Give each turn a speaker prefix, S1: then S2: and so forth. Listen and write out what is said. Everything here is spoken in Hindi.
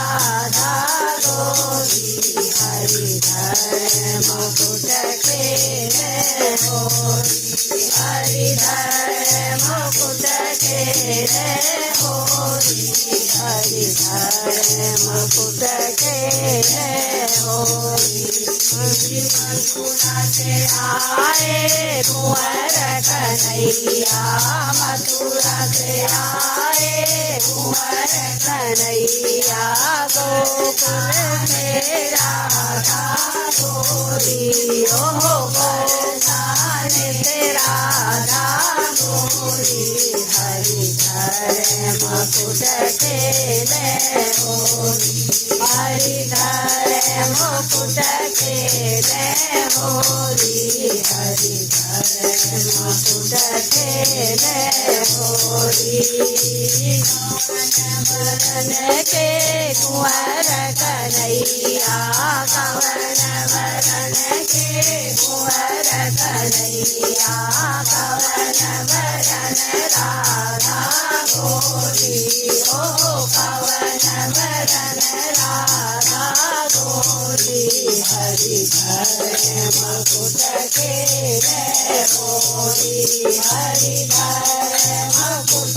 S1: राधा गोरी हरिधर मुकुट खेले होरी हरिधर मुकुट खेले होरी हरिधर मुकुट खेले होरी मथुरा से आए कुंवर कन्हैया मथुरा से आए कुंवर कन्हैया गोकुल में राधा गोरी ओ गोसाल में राधा गोरी हरिधर मुकुट खेले होरी हरिधर मुकुट खेले होरी हरिधर मुकुट खेले होरी कवन के कुंवर कन्हैया कवन वरन के कुंवर कन्हैया कवन वरन राधा गोरी ओ कवन वरन राधा गोरी हरिधर मुकुट खेले होरी हरिधर मुकुट